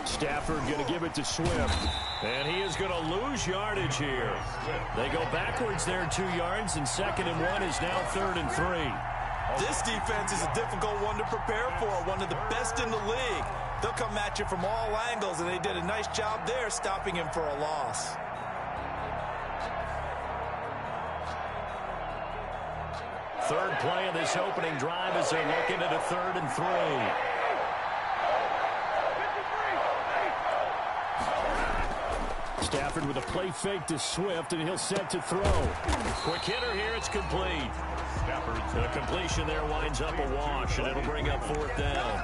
Stafford going to give it to Swift. And he is going to lose yardage here. They go backwards there 2 yards, and 2nd and 1 is now 3rd and 3. This defense is a difficult one to prepare for, one of the best in the league. They'll come at you from all angles, and they did a nice job there stopping him for a loss. Third play of this opening drive as they're looking at a 3rd and 3. Stafford with a play fake to Swift, and he'll set to throw. Quick hitter here, it's complete. The completion there winds up a wash, and it'll bring up 4th down.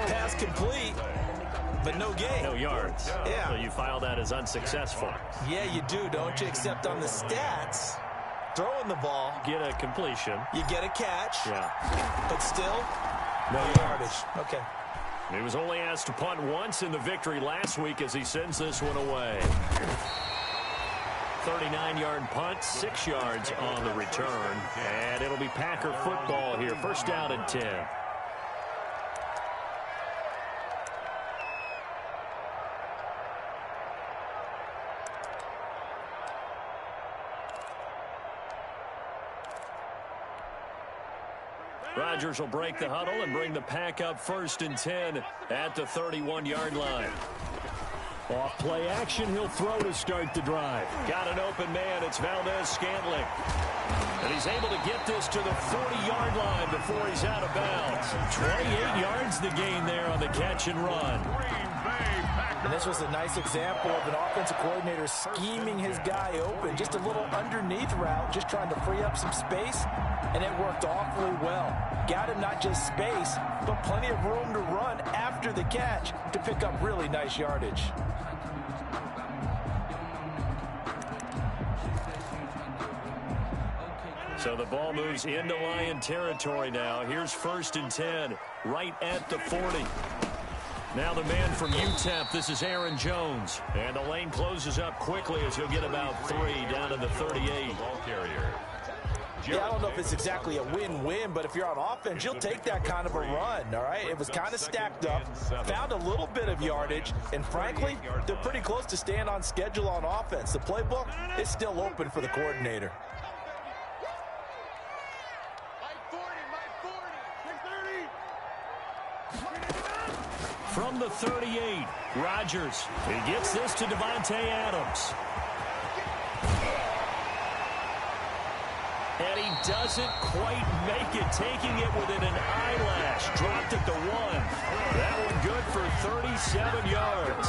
Pass complete, but no gain. No yards. Yeah. So you file that as unsuccessful. Yeah, you do, don't you? Except on the stats, throwing the ball. Get a completion. You get a catch. Yeah. But still, no yardage. Okay. He was only asked to punt once in the victory last week as he sends this one away. 39-yard punt, 6 yards on the return. And it'll be Packer football here. 1st down and 10. Rodgers will break the huddle and bring the Pack up 1st and 10 at the 31-yard line. Off play action, he'll throw to start the drive. Got an open man, it's Valdez-Scantling. And he's able to get this to the 40-yard line before he's out of bounds. 28 yards the gain there on the catch and run. And this was a nice example of an offensive coordinator scheming his guy open. Just a little underneath route, just trying to free up some space, and it worked awfully well. Got him not just space, but plenty of room to run after the catch to pick up really nice yardage. So the ball moves into Lion territory now. Here's 1st and 10, right at the 40. Now the man from UTEP, this is Aaron Jones. And the lane closes up quickly as he'll get about 3 down to the 38. Ball carrier. Yeah, I don't know if it's exactly a win-win, but if you're on offense, you'll take that kind of a run, all right? It was kind of stacked up, found a little bit of yardage, and frankly, they're pretty close to staying on schedule on offense. The playbook is still open for the coordinator. From the 38, Rodgers. He gets this to Devontae Adams. And he doesn't quite make it, taking it within an eyelash. Dropped at the 1. That one good for 37 yards.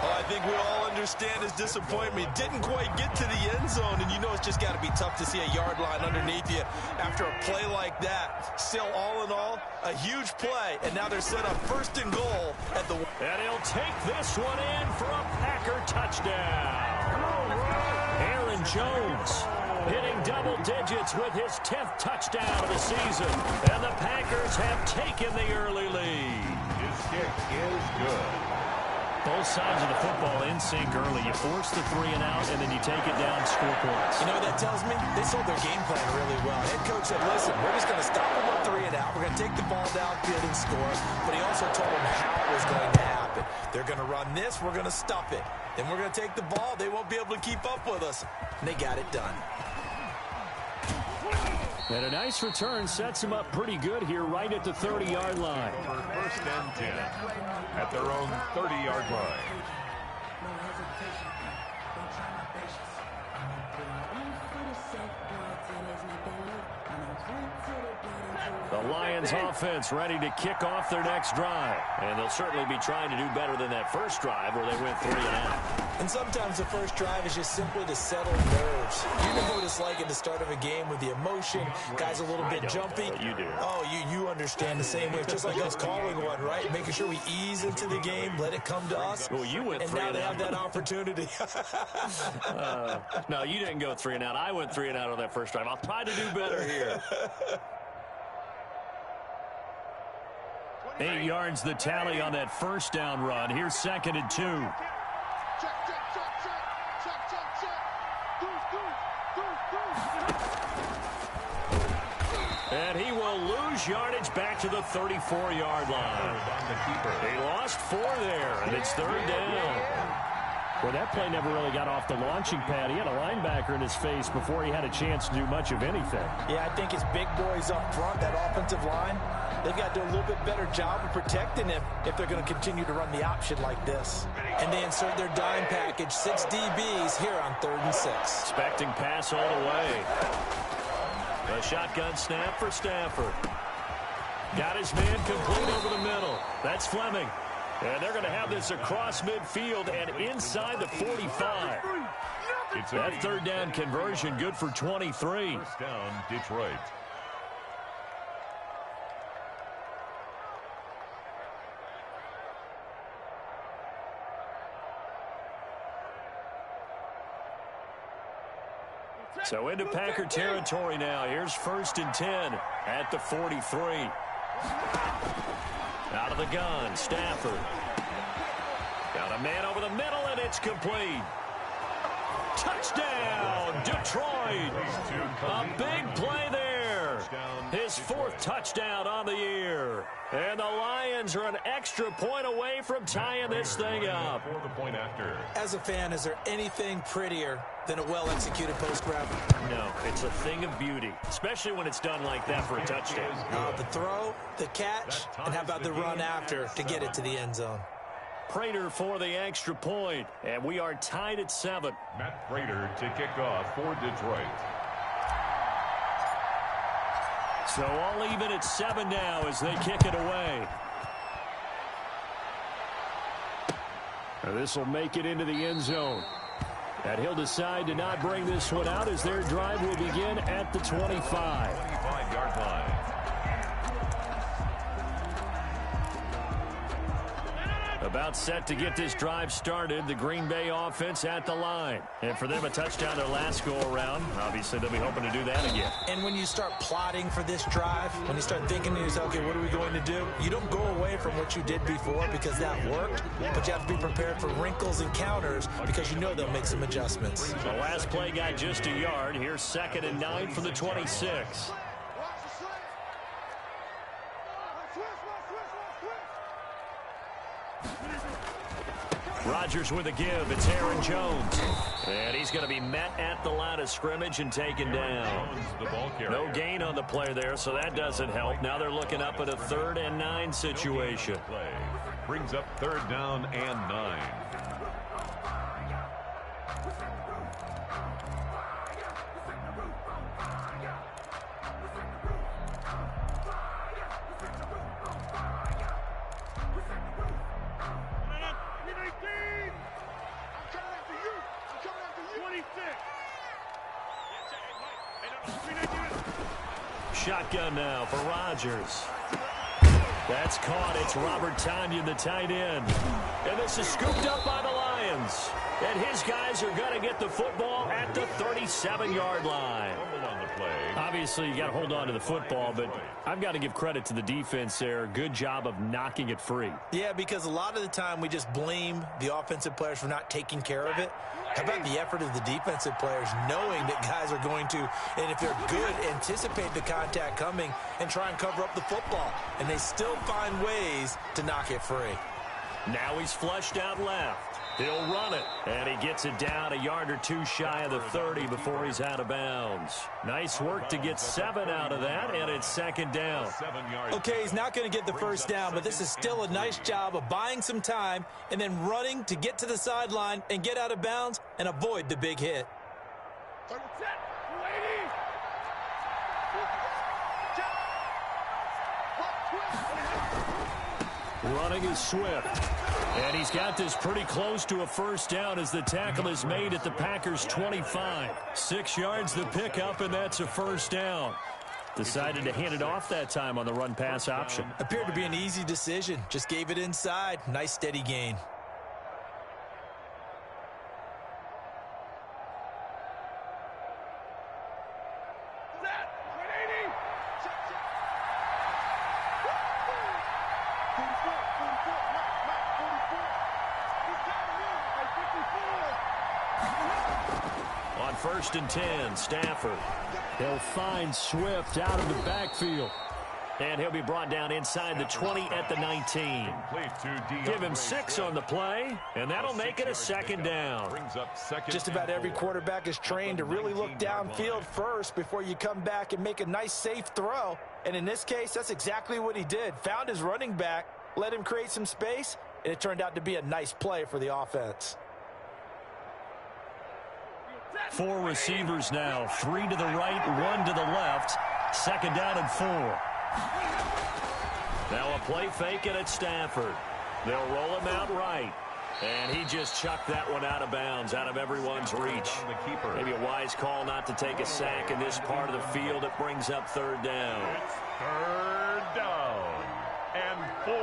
Oh, I think we all understand his disappointment. Didn't quite get to the end zone, and you know it's just got to be tough to see a yard line underneath you after a play like that. Still, all in all, a huge play, and now they're set up 1st and goal at the... And he'll take this one in for a Packer touchdown. Aaron Jones hitting double digits with his 10th touchdown of the season. And the Packers have taken the early lead. His kick is good. Both sides of the football in sync early. You force the 3 and out, and then you take it down and score points. You know what that tells me? They sold their game plan really well. Head coach said, listen, we're just going to stop them on 3 and out. We're going to take the ball downfield and score. But he also told them how it was going to happen. They're going to run this. We're going to stop it. Then we're going to take the ball. They won't be able to keep up with us. And they got it done. And a nice return sets him up pretty good here right at the 30-yard line. For 1st and 10 at their own 30-yard line. The Lions offense ready to kick off their next drive. And they'll certainly be trying to do better than that first drive where they went 3 and out. And sometimes the first drive is just simply to settle nerves. You know what it's like at the start of a game with the emotion. Guys a little bit jumpy. You do. Oh, you understand the same way. It's just like us calling one, right? Making sure we ease into the game, let it come to us. Well, you went 3 and now and they out. have that opportunity. No, you didn't go 3 and out. I went 3 and out on that first drive. I'll try to do better here. 8 yards the tally on that first down run. Here's 2nd and 2. And he will lose yardage back to the 34-yard line. He lost 4 there, and it's 3rd down. Well, that play never really got off the launching pad. He had a linebacker in his face before he had a chance to do much of anything. Yeah, I think it's big boys up front, that offensive line. They've got to do a little bit better job of protecting him if they're going to continue to run the option like this. And they insert their dime package, 6 DBs here on 3rd and 6. Expecting pass all the way. A shotgun snap for Stafford. Got his man complete over the middle. That's Fleming. And they're going to have this across midfield and inside the 45. That 3rd down conversion good for 23. 1st down, Detroit. So into Packer territory now. Here's 1st and 10 at the 43. Out of the gun, Stafford. Got a man over the middle, and it's complete. Touchdown, Detroit. A big play there. His 4th touchdown on the year. And the Lions are an extra point away from tying this thing up. As a fan, is there anything prettier than a well-executed post grab? No, it's a thing of beauty, especially when it's done like that for a touchdown. The throw, the catch, and how about the run after to get it to the end zone? Prater for the extra point, and we are tied at 7. Matt Prater to kick off for Detroit. So all even at 7 now as they kick it away. This will make it into the end zone. And he'll decide to not bring this one out as their drive will begin at the 25. 25-yard line. About set to get this drive started. The Green Bay offense at the line. And for them, a touchdown their last go-around. Obviously, they'll be hoping to do that again. And when you start plotting for this drive, when you start thinking to yourself, okay, what are we going to do? You don't go away from what you did before because that worked, but you have to be prepared for wrinkles and counters because you know they'll make some adjustments. The last play got just a yard. Here's 2nd and 9 from the 26. Rodgers with a give. It's Aaron Jones. And he's going to be met at the line of scrimmage and taken down. No gain on the play there, so that doesn't help. Now they're looking up at a 3rd and 9 situation. Brings up 3rd down and 9. Shotgun now for Rodgers. That's caught. It's Robert Tonyan, the tight end. And this is scooped up by the Lions. And his guys are going to get the football at the 37-yard line. Obviously, you got to hold on to the football, but I've got to give credit to the defense there. Good job of knocking it free. Yeah, because a lot of the time we just blame the offensive players for not taking care of it. How about the effort of the defensive players knowing that guys are going to, and if they're good, anticipate the contact coming and try and cover up the football. And they still find ways to knock it free. Now he's flushed out left. He'll run it, and he gets it down a yard or two shy of the 30 before he's out of bounds. Nice work to get 7 out of that, and it's 2nd down. Okay, he's not going to get the 1st down, but this is still a nice job of buying some time and then running to get to the sideline and get out of bounds and avoid the big hit. Running is Swift. And he's got this pretty close to a 1st down as the tackle is made at the Packers' 25. 6 yards the pickup, and that's a 1st down. Decided to hand it off that time on the run-pass option. Appeared to be an easy decision. Just gave it inside. Nice steady gain. On 1st and 10, Stafford. He'll find Swift out of the backfield. And he'll be brought down inside the 20 at the 19. Give him 6 on the play, and that'll make it a second down. Just about every quarterback is trained to really look downfield first before you come back and make a nice, safe throw. And in this case, that's exactly what he did. Found his running back, let him create some space, and it turned out to be a nice play for the offense. 4 receivers now, 3 to the right, 1 to the left. Second down and 4. Now a play fake, and it's Stafford. They'll roll him out right. And he just chucked that one out of bounds, out of everyone's reach. Maybe a wise call not to take a sack in this part of the field. It brings up third down. It's third down and 4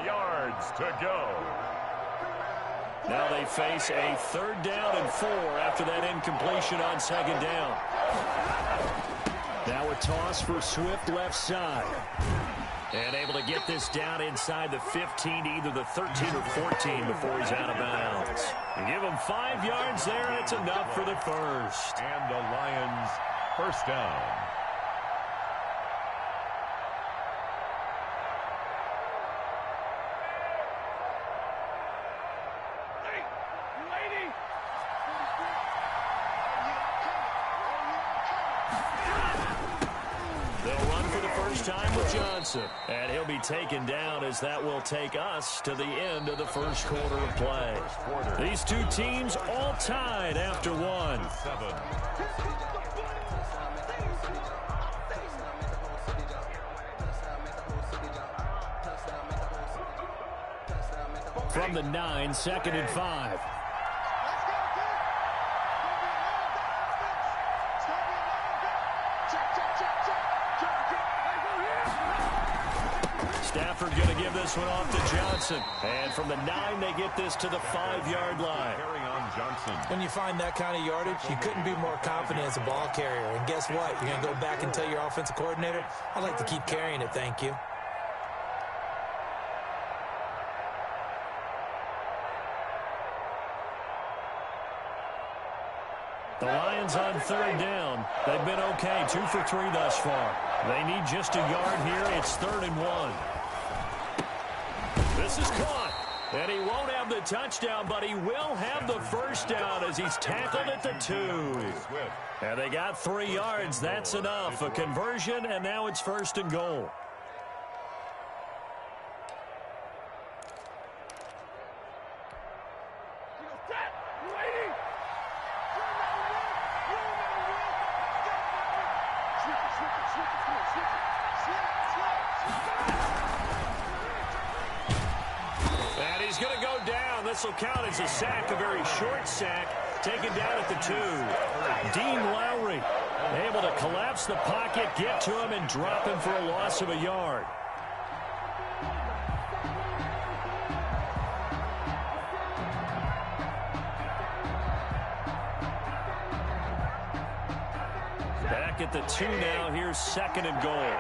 yards to go. Now they face a third down and 4 after that incompletion on second down. Now a toss for Swift left side. And able to get this down inside the 15 to either the 13 or 14 before he's out of bounds. You give him 5 yards there, and it's enough for the first. And the Lions first down. Time with Johnson, and he'll be taken down as that will take us to the end of the first quarter of play. These two teams all tied after 1. From the 9, second and 5. Stafford going to give this one off to Johnson. And from the 9, they get this to the 5-yard line. When you find that kind of yardage, you couldn't be more confident as a ball carrier. And guess what? You're going to go back and tell your offensive coordinator, I'd like to keep carrying it, thank you. The Lions on third down. They've been okay, 2 for 3 thus far. They need just a yard here. It's 3rd and 1. This is caught. And he won't have the touchdown, but he will have the first down as he's tackled at the 2. And they got 3 yards. That's enough. A conversion, and now it's 1st and goal. This will count as a sack, a very short sack, taken down at the 2. Dean Lowry able to collapse the pocket, get to him, and drop him for a loss of a yard. Back at the 2 now. Here's 2nd and goal.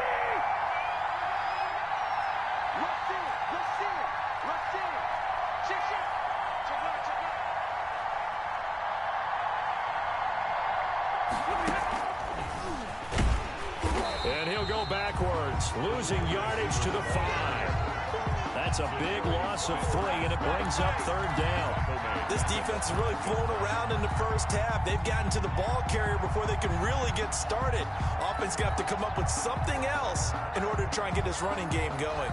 And he'll go backwards, losing yardage to the 5. That's a big loss of 3, and it brings up 3rd down. This defense is really flown around in the first half. They've gotten to the ball carrier before they can really get started. Offense got to come up with something else in order to try and get this running game going.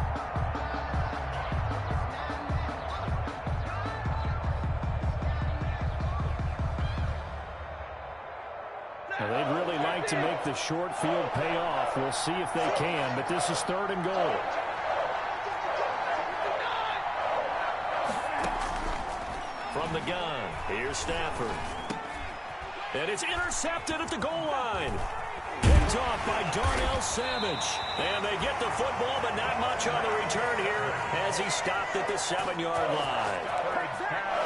They'd really like to make the short field pay off. We'll see if they can, but this is 3rd and goal. From the gun, here's Stafford. And it's intercepted at the goal line. Picked off by Darnell Savage. And they get the football, but not much on the return here as he stopped at the 7-yard line.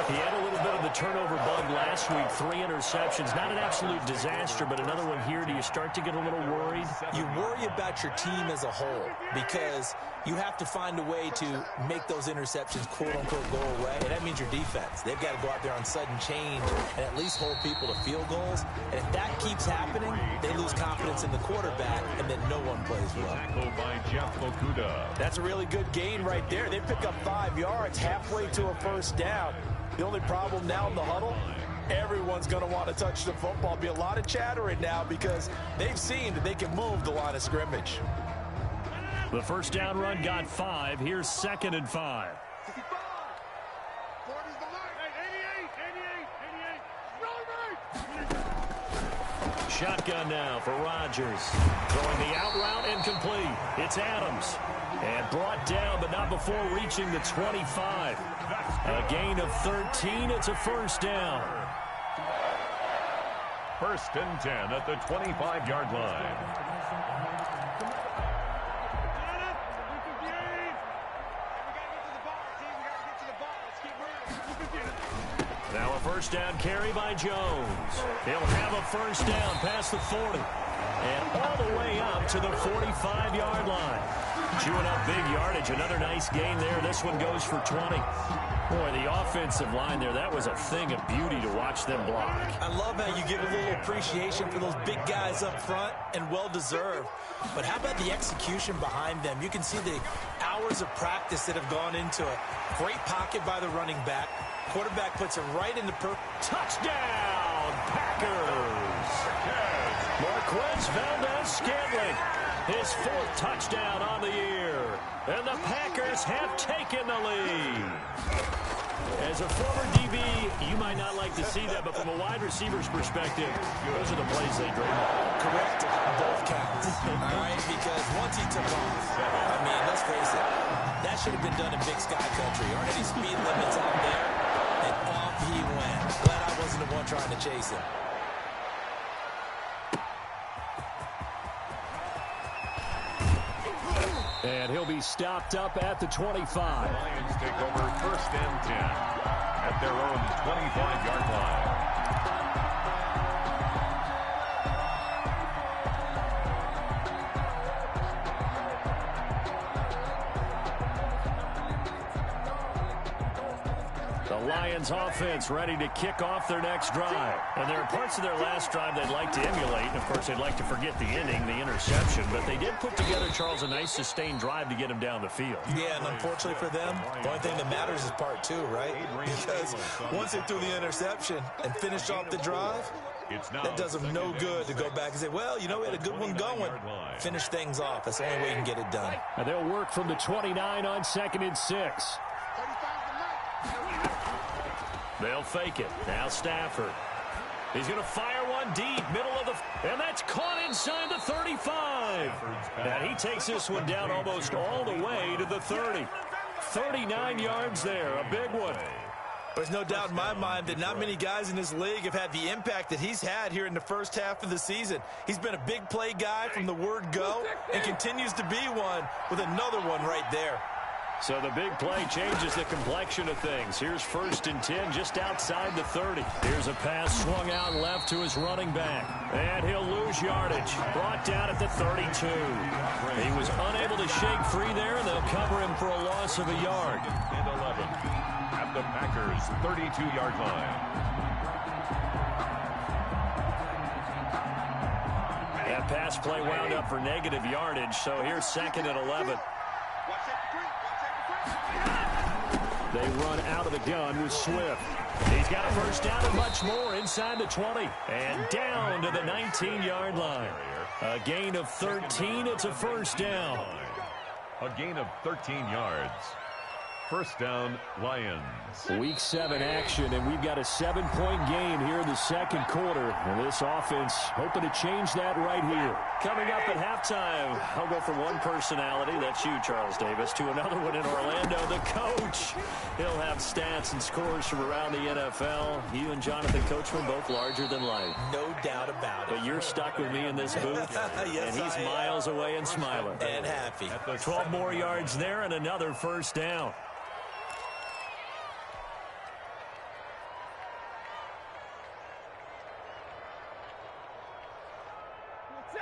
He had a little bit of the turnover bug last week, 3 interceptions. Not an absolute disaster, but another one here. Do you start to get a little worried? You worry about your team as a whole because you have to find a way to make those interceptions, quote-unquote, go away. And that means your defense. They've got to go out there on sudden change and at least hold people to field goals. And if that keeps happening, they lose confidence in the quarterback, and then no one plays well. Tackled by Jeff Okudah. That's a really good gain right there. They pick up 5 yards halfway to a first down. The only problem now in the huddle, everyone's going to want to touch the football. Be a lot of chattering now because they've seen that they can move the line of scrimmage. The first down run got 5. Here's 2nd and 5. Shotgun now for Rodgers. Throwing the out route incomplete. It's Adams. And brought down, but not before reaching the 25. A gain of 13. It's a first down. 1st and 10 at the 25-yard line. Now a first down carry by Jones. He'll have a first down past the 40. And all the way up to the 45-yard line. Chewing up big yardage. Another nice gain there. This one goes for 20. Boy, the offensive line there, that was a thing of beauty to watch them block. I love how you give a little appreciation for those big guys up front, and well-deserved. But how about the execution behind them? You can see the hours of practice that have gone into it. Great pocket by the running back. Quarterback puts it right in the touchdown, Packers! Marquez Valdez-Scantling, his 4th touchdown on the year. And the Packers have taken the lead. As a former DB, you might not like to see that, but from a wide receiver's perspective, those are the plays they dream of. Correct on both counts. All right, because once he took off, I mean, let's face it, that should have been done in Big Sky Country. Aren't any speed limits out there? And off he went. Glad I wasn't the one trying to chase him. And he'll be stopped up at the 25. The Lions take over 1st and 10 at their own 25-yard line. The Lions offense ready to kick off their next drive. And there are parts of their last drive they'd like to emulate. And, of course, they'd like to forget the ending, the interception. But they did put together, Charles, a nice sustained drive to get him down the field. Yeah, and unfortunately for them, the only thing that matters is part 2, right? Because once they threw the interception and finished off the drive, that does them no good to go back and say, well, you know, we had a good one going. Finish things off. That's the only way you can get it done. And they'll work from the 29 on 2nd and 6. They'll fake it. Now Stafford. He's going to fire one deep, middle of the... And that's caught inside the 35. And he takes this one down almost all the way to the 30. 39 yards there, a big one. There's no doubt in my mind that not many guys in this league have had the impact that he's had here in the first half of the season. He's been a big play guy from the word go and continues to be one with another one right there. So the big play changes the complexion of things. Here's 1st and 10 just outside the 30. Here's a pass swung out left to his running back. And he'll lose yardage. Brought down at the 32. He was unable to shake free there, and they'll cover him for a loss of a yard. And 11 at the Packers' 32-yard line. That pass play wound up for negative yardage, so here's 2nd and 11. They run out of the gun with Swift. He's got a first down and much more inside the 20. And down to the 19-yard line. A gain of 13. It's a first down. A gain of 13 yards. First down, Lions. Week 7 action, and we've got a 7-point game here in the second quarter. And this offense hoping to change that right here. Coming up at halftime, I'll go from one personality, that's you, Charles Davis, to another one in Orlando, the coach. He'll have stats and scores from around the NFL. You and Jonathan Coachman both larger than life. No doubt about it. But you're stuck with me in this booth, yes, and he's miles away and smiling. And happy. 12 more yards there and another first down.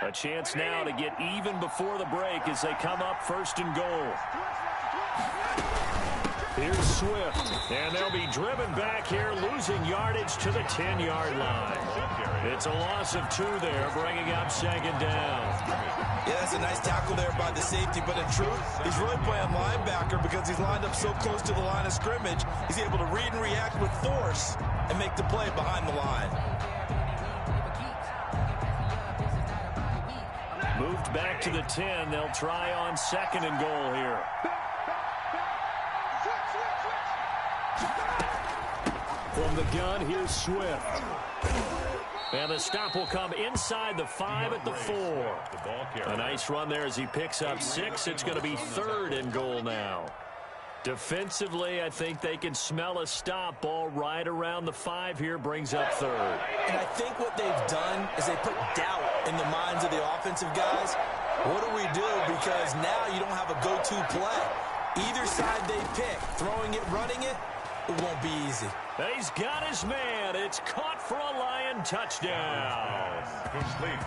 A chance now to get even before the break as they come up 1st and goal. Here's Swift, and they'll be driven back here, losing yardage to the 10-yard line. It's a loss of 2 there, bringing up 2nd down. Yeah, that's a nice tackle there by the safety, but in truth, he's really playing linebacker because he's lined up so close to the line of scrimmage. He's able to read and react with force and make the play behind the line. Moved back to the 10. They'll try on 2nd and goal here. From the gun, here's Swift. And the stop will come inside the 5 at the 4. A nice run there as he picks up 6. It's going to be 3rd and goal now. Defensively, I think they can smell a stop. Ball right around the 5 here, brings up 3rd. And I think what they've done is they put doubt in the minds of the offensive guys. What do we do? Because now you don't have a go-to play. Either side they pick, throwing it, running it, it won't be easy. He's got his man. It's caught for a Lion touchdown.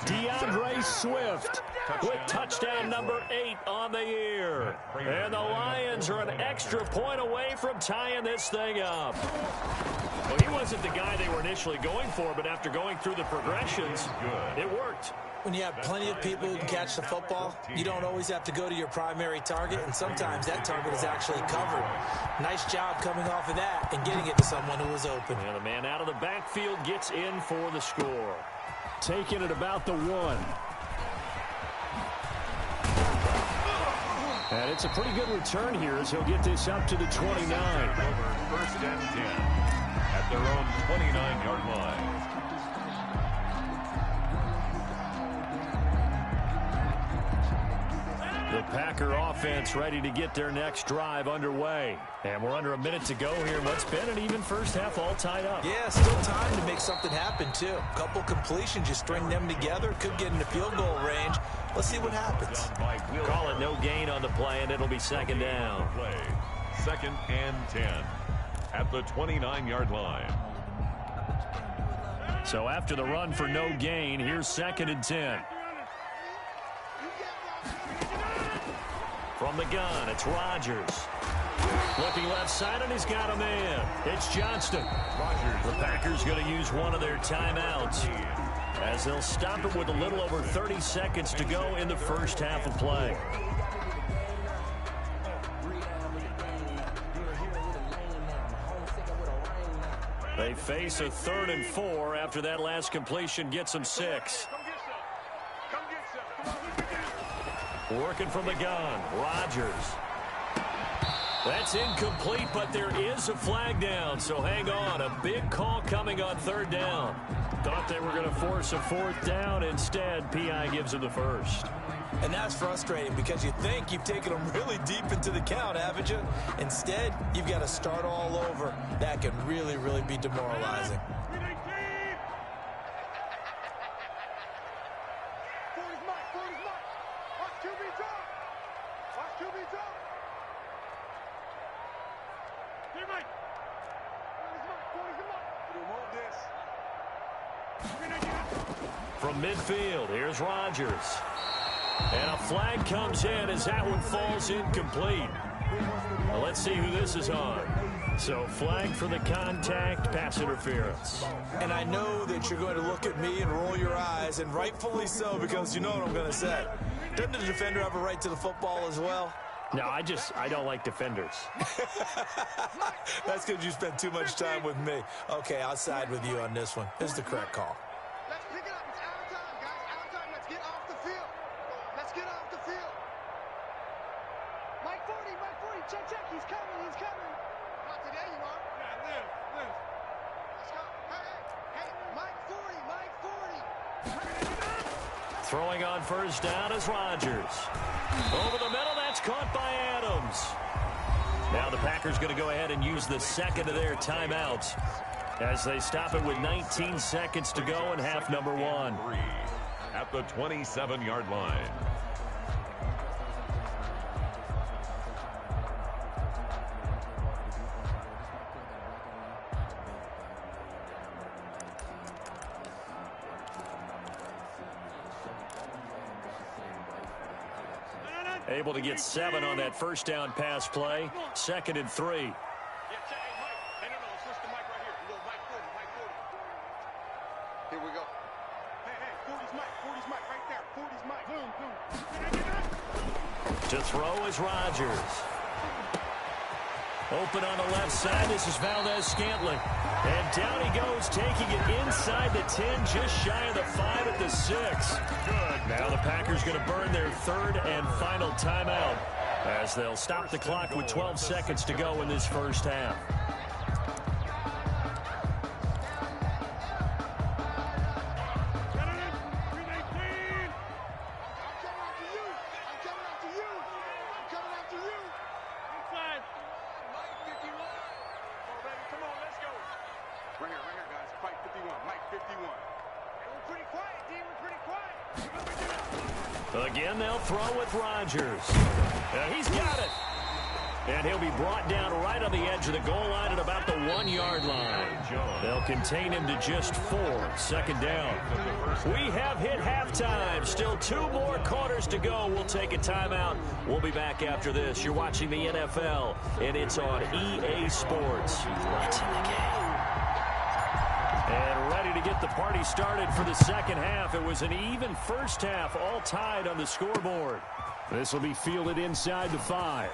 DeAndre Swift with touchdown number 8 on the year. And the Lions are an extra point away from tying this thing up. Well, he wasn't the guy they were initially going for, but after going through the progressions, it worked. When you have plenty of people who can catch the football, you don't always have to go to your primary target, and sometimes that target is actually covered. Nice job coming off of that and getting it to someone who was open. And the man out of the backfield gets in for the score. Taking it about the 1. And it's a pretty good return here as he'll get this up to the 29. Over 1st and 10 at their own 29-yard line. The Packer offense ready to get their next drive underway. And we're under a minute to go here. What's been an even first half, all tied up. Yeah, still time to make something happen, too. A couple completions, you string them together. Could get into field goal range. Let's see what happens. Call it no gain on the play, and it'll be 2nd down. 2nd and 10 at the 29-yard line. So after the run for no gain, here's 2nd and 10. From the gun, it's Rodgers. Looking left side, and he's got a man. It's Johnston. The Packers going to use one of their timeouts as they'll stop it with a little over 30 seconds to go in the first half of play. They face a 3rd and 4 after that last completion gets them 6. Working from the gun, Rodgers. That's incomplete, but there is a flag down, so hang on. A big call coming on 3rd down. Thought they were going to force a 4th down. Instead, P.I. gives them the 1st. And that's frustrating because you think you've taken them really deep into the count, haven't you? Instead, you've got to start all over. That can really, really be demoralizing. From midfield, here's Rodgers. And a flag comes in as that one falls incomplete. Well, let's see who this is on. So flag for the contact, pass interference. And I know that you're going to look at me and roll your eyes, and rightfully so, because you know what I'm going to say. Doesn't the defender have a right to the football as well? No, I don't like defenders. That's because you spend too much time with me. Okay, I'll side with you on this one. This is the correct call. Let's pick it up. It's out of time, guys. Out of time. Let's get off the field. Let's get off the field. Mike 40, Mike 40. Check. He's coming. Not today, you are. Yeah, live. Let's go. Hey, Mike 40. Throwing on 1st down is Rodgers. Over the middle, that's caught by Adams. Now the Packers going to go ahead and use the 2nd of their timeouts as they stop it with 19 seconds to go in half number 1. At the 27-yard line. Able to get 7 on that first down pass play. 2nd and 3. Yeah, hey, Mike. Hey, no, switch the mic right here. You go Mike 40, Mike 40. Here we go. Hey, 40's Mike. 40's Mike right there. 40's Mike. Boom, boom. To throw is Rodgers. Open on the left side. This is Valdez-Scantling. And down he goes, taking it inside the 10, just shy of the 5 at the 6. Good. Now the Packers going to burn their 3rd and final timeout as they'll stop the clock with 12 seconds to go in this first half. Again, they'll throw with Rodgers. He's got it. And he'll be brought down right on the edge of the goal line at about the 1-yard line. They'll contain him to just 4. 2nd down. We have hit halftime. Still 2 more quarters to go. We'll take a timeout. We'll be back after this. You're watching the NFL, and it's on EA Sports. It's in the game. And ready to get the party started for the second half. It was an even first half, all tied on the scoreboard. This will be fielded inside the 5.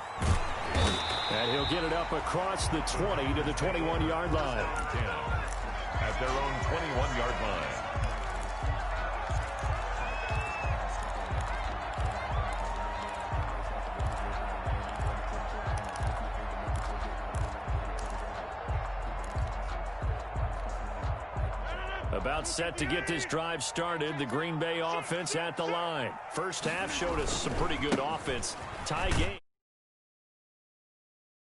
And he'll get it up across the 20 to the 21-yard line. At their own 21-yard line. About set to get this drive started. The Green Bay offense at the line. First half showed us some pretty good offense. Tie game.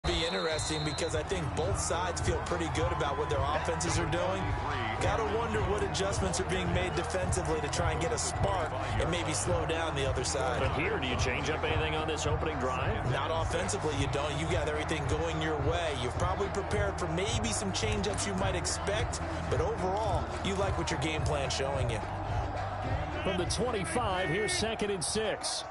Be interesting because I think both sides feel pretty good about what their offenses are doing. Gotta wonder what adjustments are being made defensively to try and get a spark and maybe slow down the other side. But here, do you change up anything on this opening drive? Not offensively, you don't. You got everything going your way. You've probably prepared for maybe some change-ups you might expect, but overall, you like what your game plan's showing you. From the 25, here's 2nd and 6.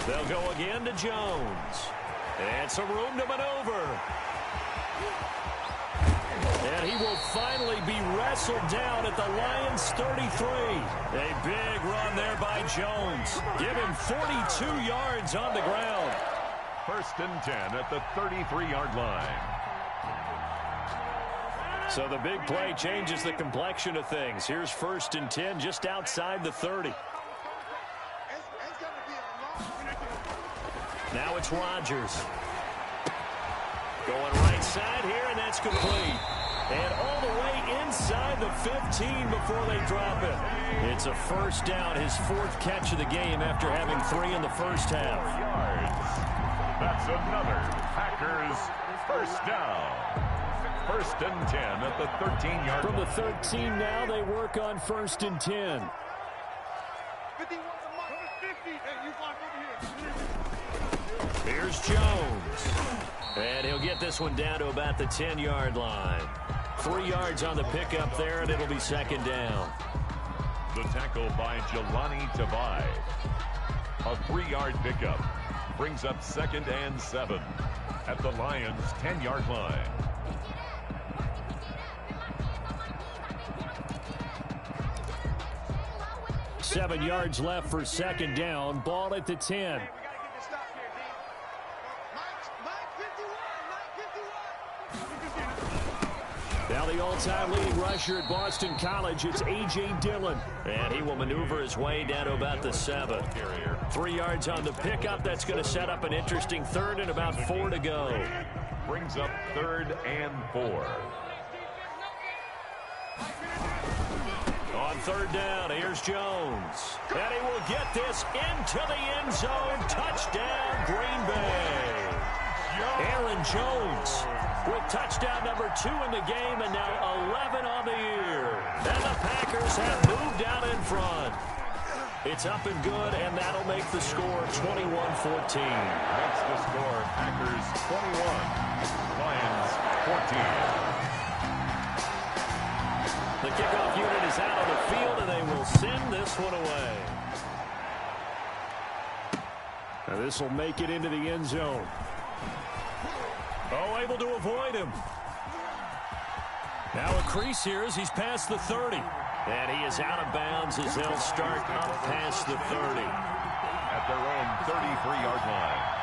They'll go again to Jones. And some room to maneuver. And he will finally be wrestled down at the Lions' 33. A big run there by Jones. Give him 42 yards on the ground. 1st and 10 at the 33-yard line. So the big play changes the complexion of things. Here's 1st and 10 just outside the 30. Now it's Rodgers. Going right side here, and that's complete. And all the way inside the 15 before they drop it. It's a first down, his 4th catch of the game after having 3 in the first half. Yards. That's another Packers first down. 1st and 10 at the 13-yard line. From the 13 now, they work on 1st and 10. 51's a mark. 50. Hey, you block over here. Here's Jones. And he'll get this one down to about the 10-yard line. 3 yards on the pickup there, and it'll be 2nd down. The tackle by Jelani Tavai. A 3-yard pickup. Brings up 2nd and 7 at the Lions' 10-yard line. Seven yards left for 2nd down. Ball at the 10. Now the all-time leading rusher at Boston College, it's A.J. Dillon. And he will maneuver his way down to about the 7. 3 yards on the pickup. That's going to set up an interesting 3rd and about 4 to go. Brings up 3rd and 4. On 3rd down, here's Jones. And he will get this into the end zone. Touchdown, Green Bay. Aaron Jones with touchdown number 2 in the game, and now 11 on the year. And the Packers have moved out in front. It's up and good, and that'll make the score 21-14. Makes the score Packers 21, Lions 14. the kickoff unit is out on the field, and they will send this one away. Now this will make it into the end zone. Oh, able to avoid him. Now a crease here as he's past the 30. And he is out of bounds as they'll start up past the 30. At their own 33-yard line.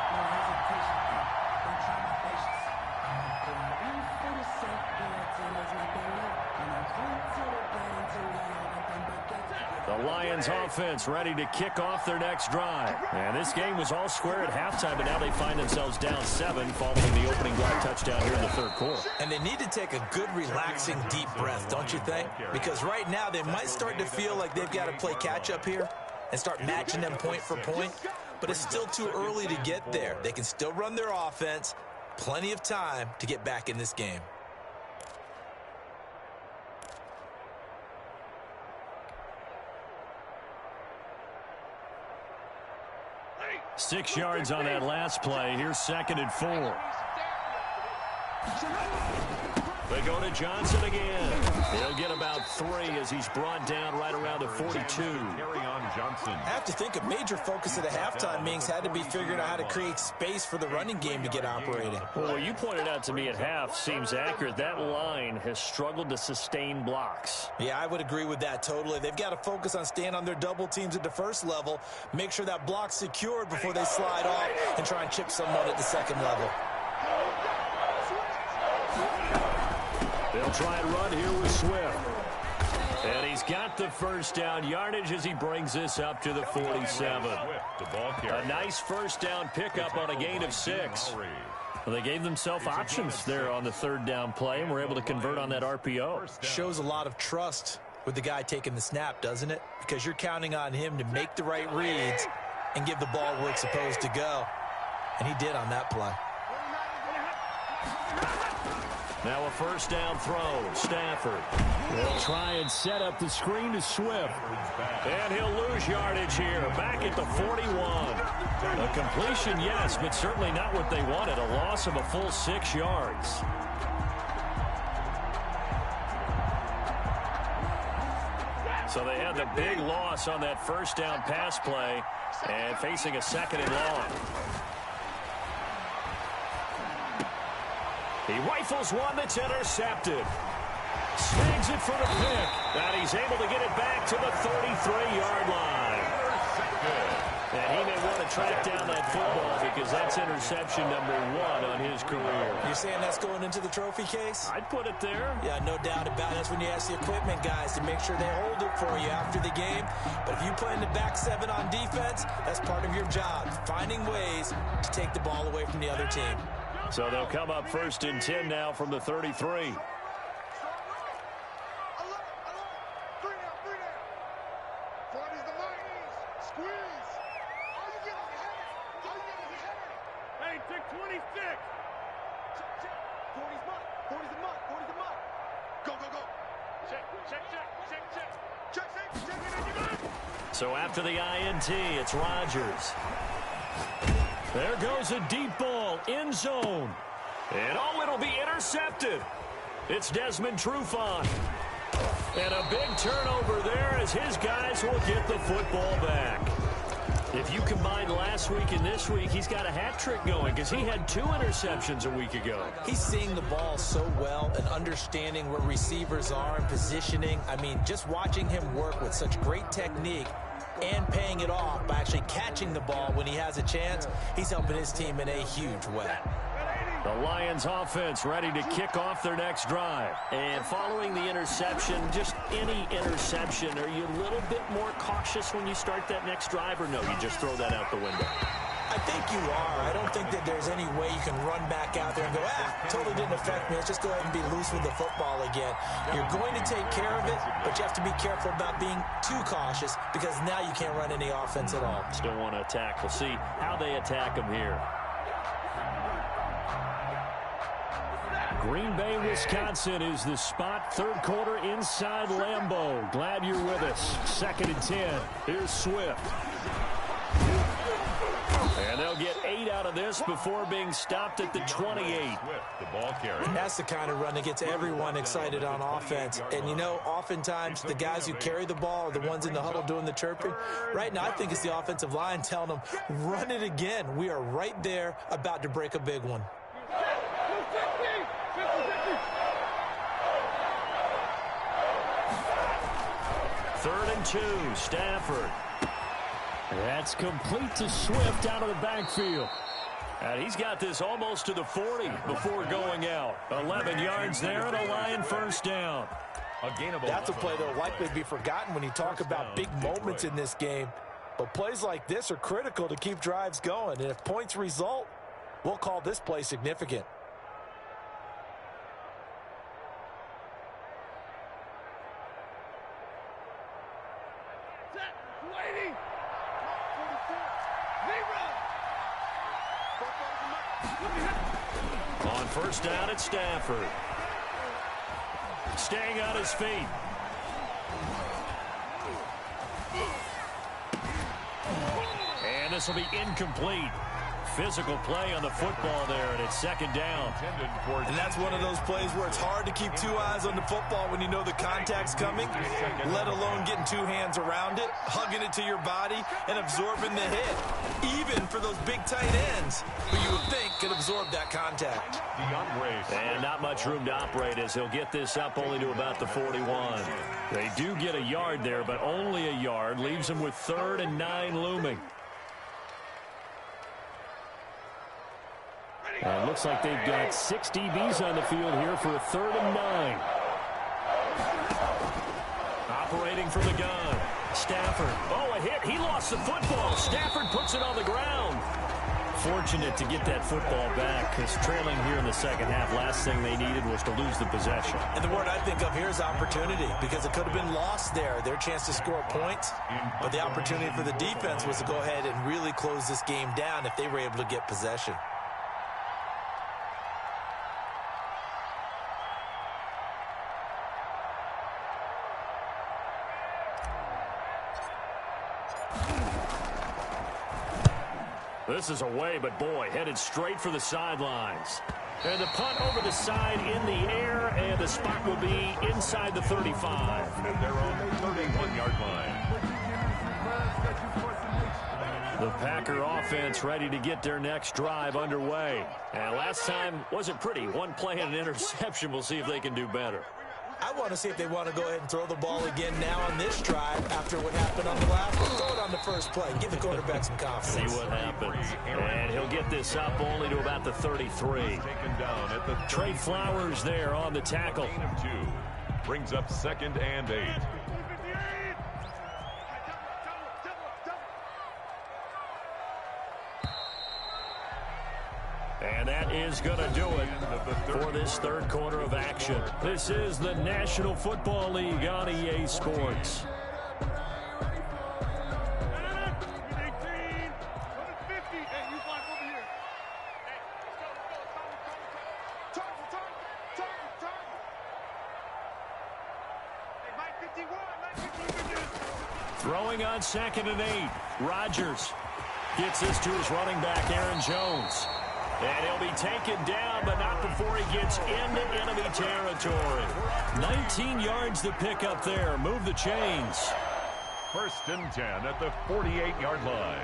The Lions offense ready to kick off their next drive. And this game was all square at halftime, but now they find themselves down 7 following the opening drive touchdown here in the third quarter. And they need to take a good, relaxing, deep breath, don't you think? Because right now they might start to feel like they've got to play catch-up here and start matching them point for point. But it's still too early to get there. They can still run their offense. Plenty of time to get back in this game. 6 yards on that last play. Here's 2nd and 4. They go to Johnson again. He'll get about 3 as he's brought down right around the 42. Carry on Johnson. I have to think a major focus of the halftime meetings had to be figuring out how to create space for the running game to get operating. Well, what you pointed out to me at half seems accurate. That line has struggled to sustain blocks. Yeah, I would agree with that totally. They've got to focus on staying on their double teams at the first level, make sure that block's secured before they slide off and try and chip someone at the second level. They'll try and run here with Swift. And he's got the first down yardage as he brings this up to the 47. A nice first down pickup on a gain of 6. Well, they gave themselves options there on the third down play and were able to convert on that RPO. Shows a lot of trust with the guy taking the snap, doesn't it? Because you're counting on him to make the right reads and give the ball where it's supposed to go. And he did on that play. Now a first down throw. Stafford. They'll try and set up the screen to Swift. And he'll lose yardage here. Back at the 41. A completion, yes, but certainly not what they wanted. A loss of a full 6 yards. So they had the big loss on that first down pass play and facing a 2nd and long. He rifles one that's intercepted. Snags it for the pick. And he's able to get it back to the 33-yard line. And he may want to track down that football because that's interception number 1 on his career. You're saying that's going into the trophy case? I'd put it there. Yeah, no doubt about it. That's when you ask the equipment guys to make sure they hold it for you after the game. But if you play in the back 7 on defense, that's part of your job, finding ways to take the ball away from the other team. So they'll come up 1st and 10 now from the 33. So after the INT, it's Rodgers. There goes a deep ball, end zone. And oh, it'll be intercepted. It's Desmond Trufant. And a big turnover there as his guys will get the football back. If you combine last week and this week, he's got a hat trick going because he had 2 interceptions a week ago. He's seeing the ball so well and understanding where receivers are and positioning. I mean, just watching him work with such great technique and paying it off by actually catching the ball when he has a chance, he's helping his team in a huge way. The Lions offense ready to kick off their next drive. And following the interception, just any interception, are you a little bit more cautious when you start that next drive, or no, you just throw that out the window? I think you are. I don't think that there's any way you can run back out there and go, totally didn't affect me. Let's just go ahead and be loose with the football again. You're going to take care of it, but you have to be careful about being too cautious because now you can't run any offense at all. Still want to attack. We'll see how they attack him here. Green Bay, Wisconsin is the spot. Third quarter inside Lambeau. Glad you're with us. 2nd and 10. Here's Swift. And they'll get 8 out of this before being stopped at the 28. The ball carrier. And that's the kind of run that gets everyone excited on offense. And, you know, oftentimes the guys who carry the ball are the ones in the huddle doing the chirping. Right now, I think it's the offensive line telling them, run it again. We are right there about to break a big one. Third and 2, Stafford. That's complete to Swift out of the backfield. And he's got this almost to the 40 before going out. 11 yards there and a Lion first down. That's a play that will likely be forgotten when you talk about big moments in this game. But plays like this are critical to keep drives going. And if points result, we'll call this play significant. On first down at Stafford. Staying on his feet. And this will be incomplete. Physical play on the football there, and it's second down. And that's one of those plays where it's hard to keep 2 eyes on the football when you know the contact's coming, let alone getting 2 hands around it, hugging it to your body, and absorbing the hit, even for those big tight ends who you would think could absorb that contact. And not much room to operate as he'll get this up only to about the 41. They do get a yard there, but only a yard. Leaves them with 3rd and 9 looming. And it looks like they've got 6 DBs on the field here for a 3rd and 9. Operating from the gun. Stafford. Oh, a hit. He lost the football. Stafford puts it on the ground. Fortunate to get that football back because trailing here in the second half, last thing they needed was to lose the possession. And the word I think of here is opportunity because it could have been lost there. Their chance to score points. But the opportunity for the defense was to go ahead and really close this game down if they were able to get possession. This is away, but boy, headed straight for the sidelines. And the punt over the side in the air, and the spot will be inside the 35. At their own 31-yard line. The Packer offense ready to get their next drive underway. And last time wasn't pretty. One play and an interception. We'll see if they can do better. I want to see if they want to go ahead and throw the ball again now on this drive after what happened on the last one. Throw it on the first play. Give the quarterback some confidence. See what happens. And he'll get this up only to about the 33. Trey Flowers there on the tackle. Gain of 2. Brings up 2nd and 8. And that is going to do it for this third quarter of action. This is the National Football League on EA Sports. Throwing on 2nd and 8. Rodgers gets this to his running back, Aaron Jones. And he'll be taken down, but not before he gets into enemy territory. 19 yards to pick up there. Move the chains. 1st and 10 at the 48-yard line.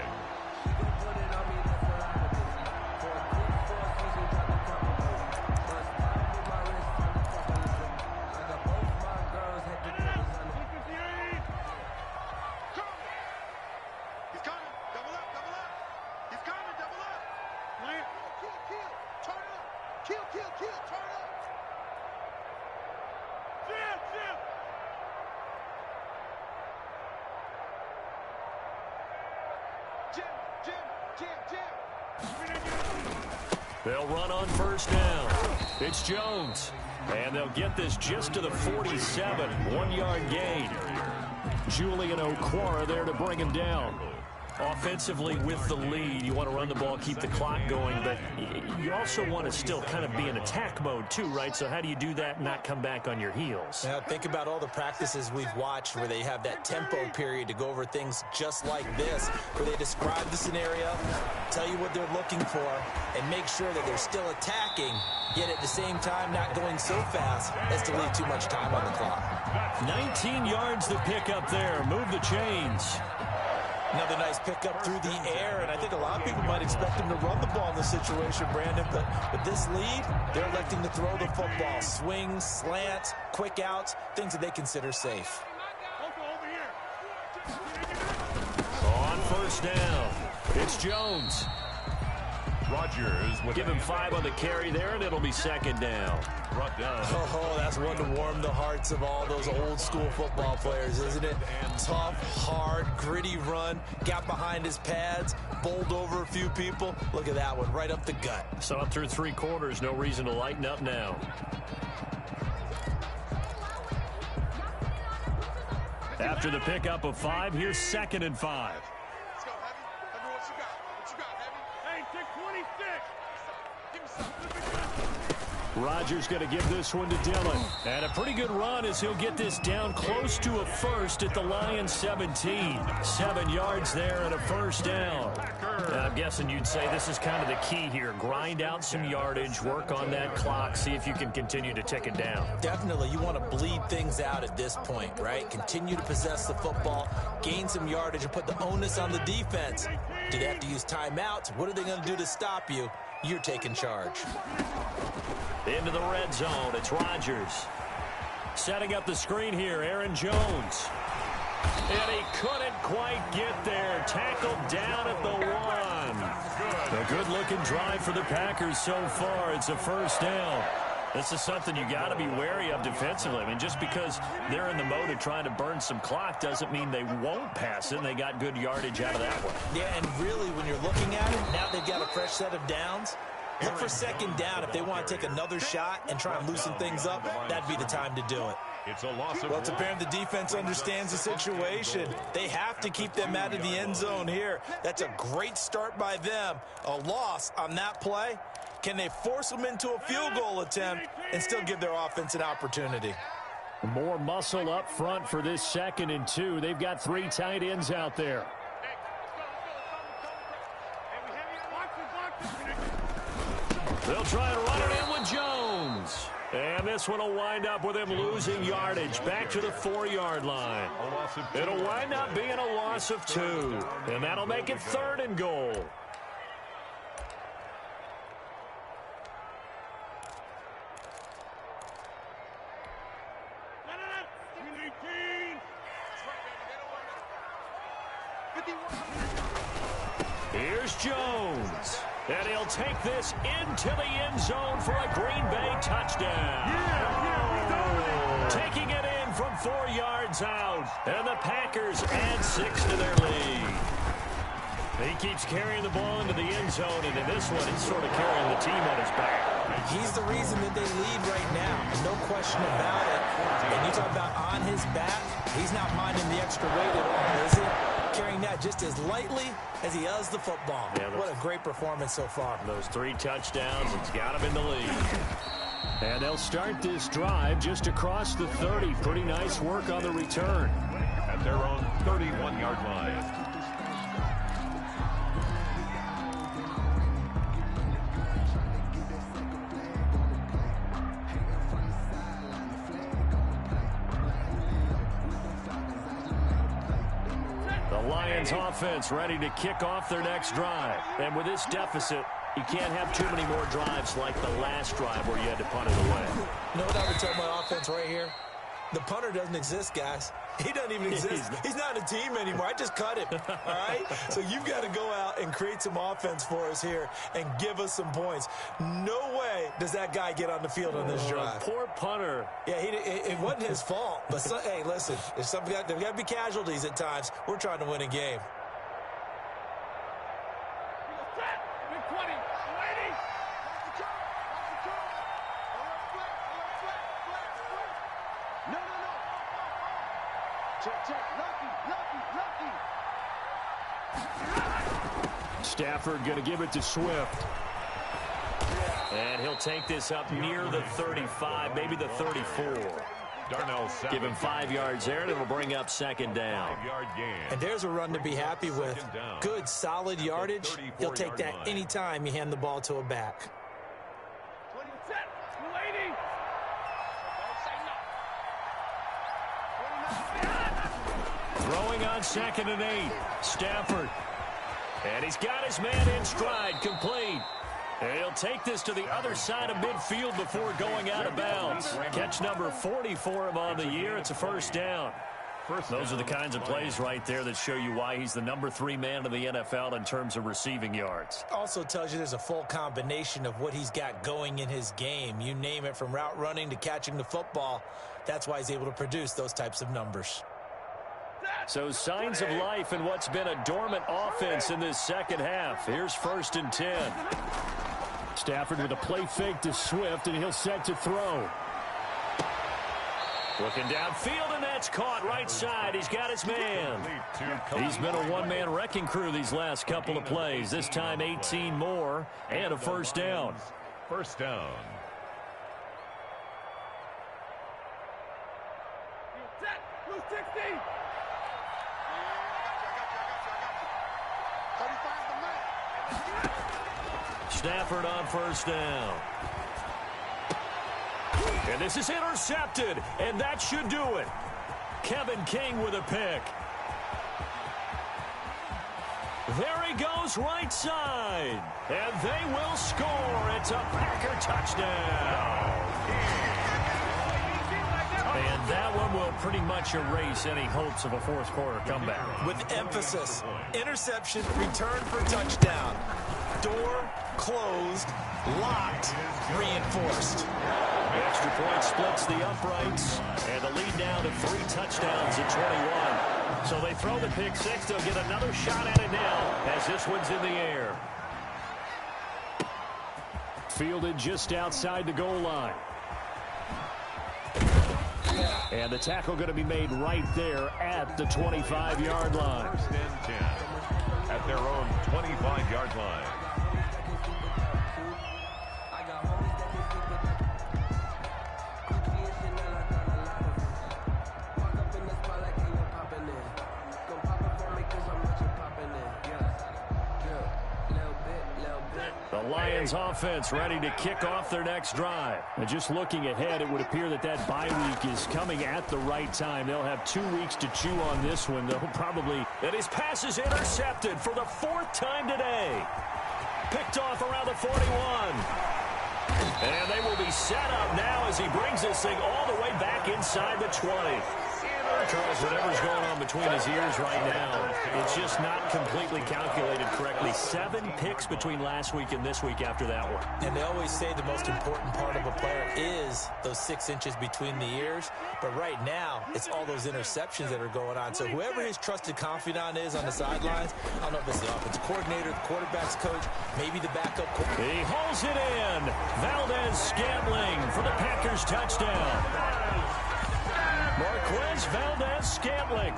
They'll run on first down. It's Jones. And they'll get this just to the 47. 1-yard gain. Julian Okwara there to bring him down. Offensively with the lead, you want to run the ball, keep the clock going, but you also want to still kind of be in attack mode too, right? So how do you do that and not come back on your heels? Now, think about all the practices we've watched where they have that tempo period to go over things just like this, where they describe the scenario, tell you what they're looking for, and make sure that they're still attacking, yet at the same time not going so fast as to leave too much time on the clock. 19 yards to pick up there. Move the chains. Another nice pickup through the air, and I think a lot of people might expect him to run the ball in this situation, Brandon, but with this lead, they're electing to throw the football. Swings, slants, quick outs, things that they consider safe. On first down, it's Jones. Rodgers with Give him 5 on the carry there, and it'll be second down. brought down. Oh, that's one to warm the hearts of all those old school football players, isn't it? Tough, hard, gritty run, got behind his pads, bowled over a few people. Look at that one, right up the gut. So up through 3 quarters, no reason to lighten up now. After the pickup of 5, here's 2nd and 5. Let's go, Heavy. Heavy, what you got? What you got, Heavy? Hey, take 26. Give me something. Rodgers going to give this one to Dillon. And a pretty good run as he'll get this down close to a first at the Lions 17. 7 yards there and a first down. And I'm guessing you'd say this is kind of the key here. Grind out some yardage, work on that clock, see if you can continue to tick it down. Definitely, you want to bleed things out at this point, right? Continue to possess the football, gain some yardage, and put the onus on the defense. Do they have to use timeouts? What are they going to do to stop you? You're taking charge. Into the red zone, it's Rodgers. Setting up the screen here, Aaron Jones. And he couldn't quite get there. Tackled down at the 1. A good-looking drive for the Packers so far. It's a first down. This is something you got to be wary of defensively. I mean, just because they're in the mode of trying to burn some clock doesn't mean they won't pass it, and they got good yardage out of that one. Yeah, and really, when you're looking at it, now they've got a fresh set of downs. Look for second down if they want to take another shot and try and loosen things up. That'd be the time to do it. It's a loss of Well, it's apparent the defense understands the situation. They have to keep them out of the end zone here. That's a great start by them. A loss on that play. Can they force them into a field goal attempt and still give their offense an opportunity? More muscle up front for this 2nd and 2. They've got 3 tight ends out there. They'll try and run it in with Jones. And this one will wind up with him losing yardage back to the 4-yard line. It'll wind up being a loss of 2. And that'll make it 3rd and goal. Here's Jones. And he'll take this into the end zone for a Green Bay touchdown. Taking it in from 4 yards out. And the Packers add 6 to their lead. He keeps carrying the ball into the end zone, and in this one, he's sort of carrying the team on his back. He's the reason that they lead right now. No question about it. And you talk about on his back, he's not minding the extra weight at all, is he? Carrying that just as lightly as he does the football. Yeah, what a great performance so far. Those 3 touchdowns, it's got him in the lead. And they'll start this drive just across the 30. Pretty nice work on the return. At their own 31-yard line. Lions offense ready to kick off their next drive. And with this deficit, you can't have too many more drives like the last drive where you had to punt it away. You know what I would tell my offense right here? The punter doesn't exist, guys. He doesn't even exist. He's not a team anymore. I just cut him, all right? So you've got to go out and create some offense for us here and give us some points. No way does that guy get on the field on this drive. Poor punter. Yeah, it wasn't his fault. But, hey, listen, there's got to be casualties at times. We're trying to win a game. Stafford going to give it to Swift. And he'll take this up near the 35, maybe the 34. Give him 5 yards there, and it'll bring up second down. And there's a run to be happy with. Good, solid yardage. He'll take that anytime you hand the ball to a back. Throwing on 2nd and 8. Stafford. And he's got his man in stride, complete. And he'll take this to the other side of midfield before going out of bounds. Catch number 40 for him on the year. It's a first down. Those are the kinds of plays right there that show you why he's the number 3 man in the NFL in terms of receiving yards. Also tells you there's a full combination of what he's got going in his game. You name it, from route running to catching the football. That's why he's able to produce those types of numbers. So signs of life in what's been a dormant offense in this second half. Here's 1st and 10. Stafford with a play fake to Swift, and he'll set to throw. Looking downfield, and that's caught right side. He's got his man. He's been a one-man wrecking crew these last couple of plays. This time 18 more and a first down. First down. Stafford on first down. And this is intercepted, and that should do it. Kevin King with a pick. There he goes right side. And they will score. It's a Packer touchdown. And that one will pretty much erase any hopes of a fourth quarter comeback. With emphasis, interception, return for touchdown. Door closed, locked, reinforced. Extra point splits the uprights, and the lead now to 3 touchdowns at 21. So they throw the pick six. They'll get another shot at it now as this one's in the air. Fielded just outside the goal line. And the tackle going to be made right there at the 25-yard line. 1st and 10 at their own 25-yard line. The Lions offense ready to kick off their next drive. And just looking ahead, it would appear that that bye week is coming at the right time. They'll have 2 weeks to chew on this one. They'll probably... And his pass is intercepted for the 4th time today. Picked off around the 41. And they will be set up now as he brings this thing all the way back inside the 20. Charles, whatever's going on between his ears right now, it's just not completely calculated correctly. 7 picks between last week and this week after that one. And they always say the most important part of a player is those 6 inches between the ears. But right now, it's all those interceptions that are going on. So whoever his trusted confidant is on the sidelines, I don't know if it's the offensive coordinator, the quarterback's coach, maybe the backup coach. He hauls it in. Valdez-Scantling for the Packers touchdown. Marquez Valdez-Scantling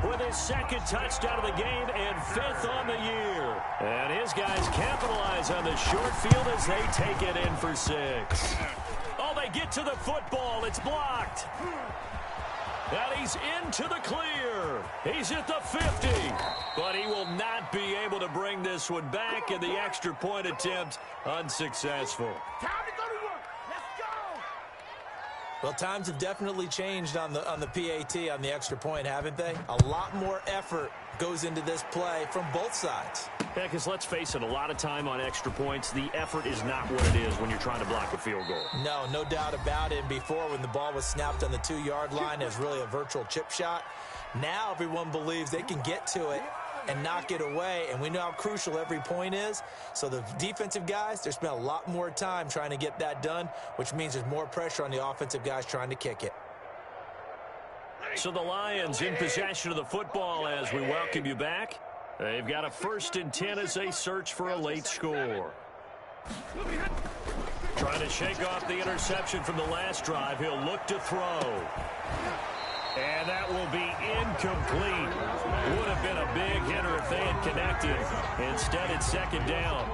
with his 2nd touchdown of the game and 5th on the year. And his guys capitalize on the short field as they take it in for 6. Oh, they get to the football. It's blocked. And he's into the clear. He's at the 50. But he will not be able to bring this one back, and the extra point attempt unsuccessful. Well, times have definitely changed on the PAT, on the extra point, haven't they? A lot more effort goes into this play from both sides. Yeah, because let's face it, a lot of time on extra points, the effort is not what it is when you're trying to block a field goal. No doubt about it. And before, when the ball was snapped on the 2-yard line, it was really a virtual chip shot. Now everyone believes they can get to it and knock it away, and we know how crucial every point is. So the defensive guys, they spent a lot more time trying to get that done, which means there's more pressure on the offensive guys trying to kick it. So the Lions in possession of the football as we welcome you back. They've got a 1st and 10 as they search for a late score. Trying to shake off the interception from the last drive. He'll look to throw. And that will be incomplete. Would have been a big hitter if they had connected. Instead, it's second down.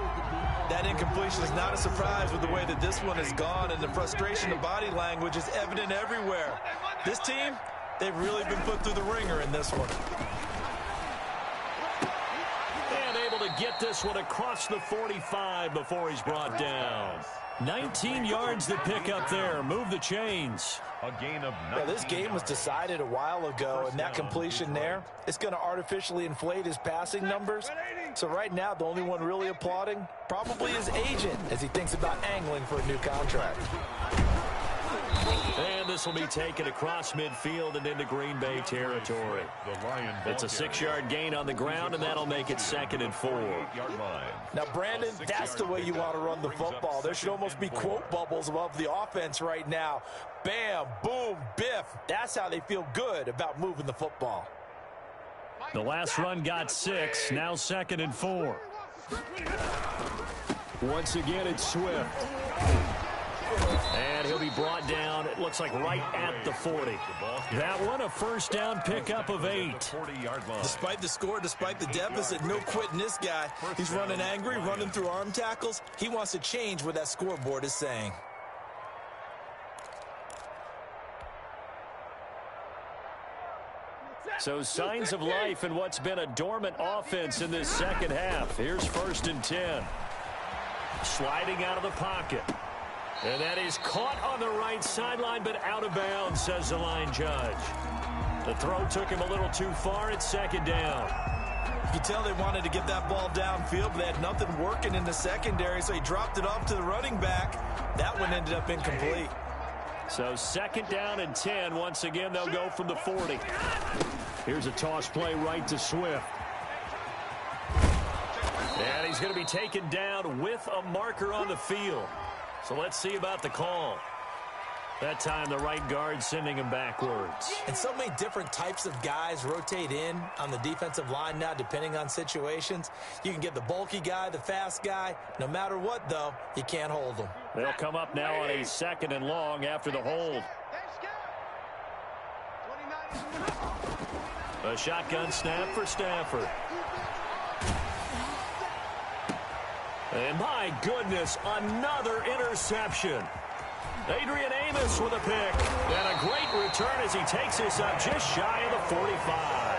That incompletion is not a surprise with the way that this one has gone, and the frustration of body language is evident everywhere. This team, they've really been put through the ringer in this one. And able to get this one across the 45 before he's brought down. 19 yards to pick up there. Move the chains. A gain of 19. Yeah, this game was decided a while ago, and that completion there, it's going to artificially inflate his passing numbers. So right now, the only one really applauding probably his agent as he thinks about angling for a new contract. And this will be taken across midfield and into Green Bay territory. It's a 6-yard gain on the ground, and that'll make it 2nd and 4. Now, Brandon, that's the way you want to run the football. There should almost be quote bubbles above the offense right now. Bam, boom, biff. That's how they feel good about moving the football. The last run got 6, now 2nd and 4. Once again, it's Swift. And he'll be brought down, it looks like right at the 40. That one, a first down pickup of 8. Despite the score, despite the deficit, no quitting this guy. He's running angry, running through arm tackles. He wants to change what that scoreboard is saying. So signs of life in what's been a dormant offense in this second half. Here's 1st and 10. Sliding out of the pocket. And that is caught on the right sideline, but out of bounds, says the line judge. The throw took him a little too far. It's 2nd down. You can tell they wanted to get that ball downfield, but they had nothing working in the secondary, so he dropped it off to the running back. That one ended up incomplete. So 2nd down and 10. Once again, they'll go from the 40. Here's a toss play right to Swift. And he's going to be taken down with a marker on the field. So let's see about the call. That time the right guard sending him backwards. And so many different types of guys rotate in on the defensive line now, depending on situations. You can get the bulky guy, the fast guy. No matter what, though, you can't hold them. They'll come up now on a 2nd and long after the hold. A shotgun snap for Stafford. And my goodness, another interception. Adrian Amos with a pick. And a great return as he takes this up just shy of the 45.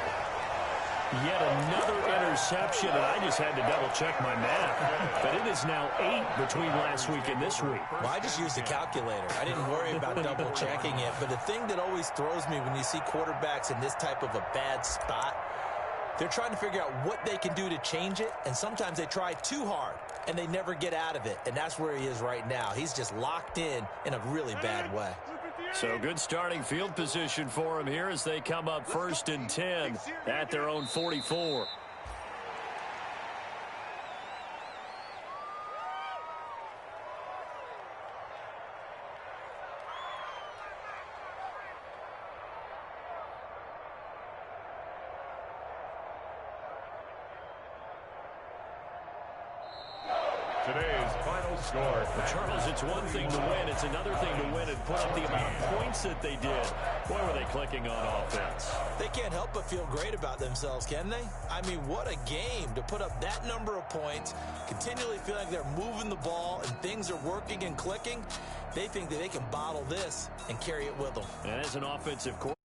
Yet another interception, and I just had to double-check my math. But it is now 8 between last week and this week. Well, I just used a calculator. I didn't worry about double-checking it. But the thing that always throws me when you see quarterbacks in this type of a bad spot, they're trying to figure out what they can do to change it, and sometimes they try too hard, and they never get out of it, and that's where he is right now. He's just locked in a really bad way. So good starting field position for him here as they come up 1st and 10 at their own 44. Today's final score. Charles, it's one thing to win. It's another thing to win and put up the amount of points that they did. Boy, were they clicking on offense. They can't help but feel great about themselves, can they? I mean, what a game to put up that number of points, continually feel like they're moving the ball and things are working and clicking. They think that they can bottle this and carry it with them. And as an offensive coordinator,